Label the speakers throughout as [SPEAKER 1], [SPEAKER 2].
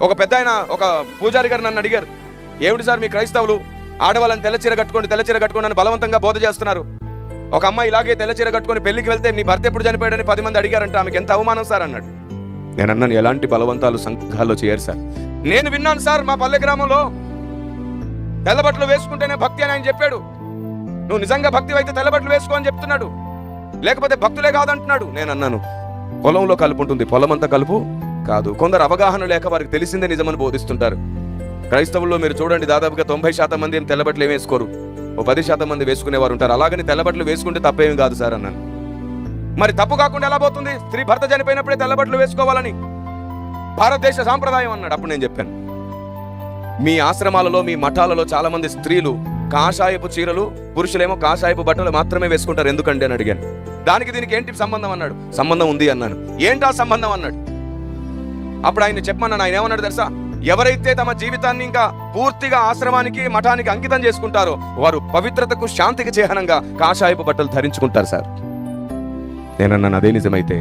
[SPEAKER 1] ఒక పెద్ద ఆయన, ఒక పూజారి గారు నన్ను అడిగారు, ఏమిటి సార్ మీ క్రైస్తవులు ఆడవాళ్ళని తెల్లచీర కట్టుకోండి అని బలవంతంగా బోధ చేస్తున్నారు. ఒక అమ్మాయి ఇలాగే తెల్లచీర కట్టుకొని పెళ్లికి వెళ్తే నీ భర్త ఎప్పుడు చనిపోయాడని 10 మంది అడిగారంట, ఆమెకి ఎంత అవమానం సార్ అన్నాడు. నేను అన్నాను, ఎలాంటి బలవంతాలు సంఘాల్లో చేయరు సార్. నేను విన్నాను సార్, మా పల్లె గ్రామంలో తెల్లబట్టలు వేసుకుంటేనే భక్తి అని ఆయన చెప్పాడు. నువ్వు నిజంగా భక్తి అయితే తెల్లబట్టలు వేసుకో అని చెప్తున్నాడు, లేకపోతే భక్తులే కాదంటున్నాడు. నేను అన్నాను, పొలంలో కలుపు ఉంటుంది, పొలం అంతా కలుపు కాదు. కొందరు అవగాహన లేక వారికి తెలిసిందే నిజమని బోధిస్తుంటారు. క్రైస్తవుల్లో మీరు చూడండి, దాదాపుగా 90% మంది ఏం తెల్లబట్టలు ఏం వేసుకోరు, ఓ 10% మంది వేసుకునేవారు ఉంటారు. అలాగని తెల్లబట్టలు వేసుకుంటే తప్పేమి కాదు సార్ అన్నాను. మరి తప్పు కాకుండా ఎలా పోతుంది? స్త్రీ భర్త చనిపోయినప్పుడే తెల్లబట్టలు వేసుకోవాలని భారతదేశ సాంప్రదాయం అన్నాడు. అప్పుడు నేను చెప్పాను, మీ ఆశ్రమాలలో మీ మఠాలలో చాలా మంది స్త్రీలు కాషాయపు చీరలు, పురుషులేమో కాషాయపు బట్టలు మాత్రమే వేసుకుంటారు, ఎందుకండి అని అడిగాను. దానికి దీనికి ఏంటి సంబంధం అన్నాడు. సంబంధం ఉంది అన్నాను. ఏంటా సంబంధం అన్నాడు. అప్పుడు ఆయన చెప్పమన్నాను. ఆయన ఏమన్నాడు తెలుసా? ఎవరైతే తమ జీవితాన్ని ఇంకా పూర్తిగా ఆశ్రమానికి మఠానికి అంకితం చేసుకుంటారో వారు పవిత్రతకు శాంతికి చిహ్నంగా కాషాయపు బట్టలు ధరించుకుంటారు సార్. నేనన్నాను, అదే నిజమైతే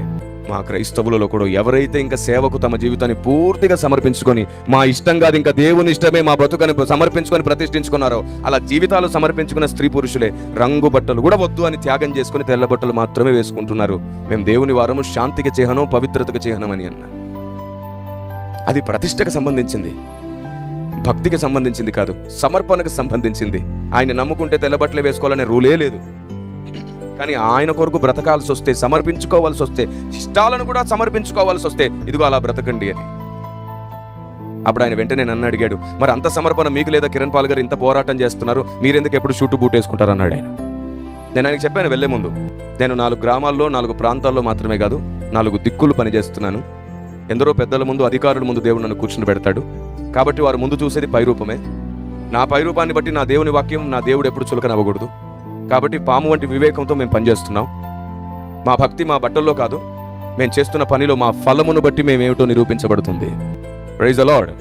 [SPEAKER 1] మా క్రైస్తవులలో కూడా ఎవరైతే ఇంకా సేవకు తమ జీవితాన్ని పూర్తిగా సమర్పించుకొని మా ఇష్టం కాదు ఇంకా దేవుని ఇష్టమే మా బ్రతుకని సమర్పించుకొని ప్రతిష్ఠించుకున్నారో అలా జీవితాలు సమర్పించుకున్న స్త్రీ పురుషులే రంగు బట్టలు కూడా వద్దు అని త్యాగం చేసుకుని తెల్ల బట్టలు మాత్రమే వేసుకుంటున్నారు. మేము దేవుని వారము, శాంతికి చిహ్నం, పవిత్రతకు చిహ్నం అని అన్నా. అది ప్రతిష్టకు సంబంధించింది, భక్తికి సంబంధించింది కాదు, సమర్పణకు సంబంధించింది. ఆయన నమ్ముకుంటే తెల్లబట్టలే వేసుకోవాలనే రూలే లేదు. కానీ ఆయన కొరకు బ్రతకాల్సి వస్తే, సమర్పించుకోవాల్సి వస్తే, ఇష్టాలను కూడా సమర్పించుకోవాల్సి వస్తే ఇదిగో అలా బ్రతకండి అని. అప్పుడు ఆయన వెంటనే నన్ను అడిగాడు, మరి అంత సమర్పణ మీకు లేదా? కిరణ్ పాల్ గారు ఇంత పోరాటం చేస్తున్నారు, మీరెందుకు ఎప్పుడు షూటు బూట్ వేసుకుంటారు అన్నాడు ఆయన. నేను ఆయనకి చెప్పాను వెళ్లే ముందు, నేను 4 గ్రామాల్లో 4 ప్రాంతాల్లో మాత్రమే కాదు 4 దిక్కులు పనిచేస్తున్నాను. ఎందరో పెద్దల ముందు, అధికారుల ముందు దేవుడు నన్ను కూర్చుని పెడతాడు. కాబట్టి వారు ముందు చూసేది పైరూపమే. నా పైరూపాన్ని బట్టి నా దేవుని వాక్యం, నా దేవుడు ఎప్పుడు చులకనవ్వకూడదు. కాబట్టి పాము వంటి వివేకంతో మేము పనిచేస్తున్నాం. మా భక్తి మా బట్టల్లో కాదు, మేము చేస్తున్న పనిలో మా ఫలమును బట్టి మేమేమిటో నిరూపించబడుతుంది. Praise the lord.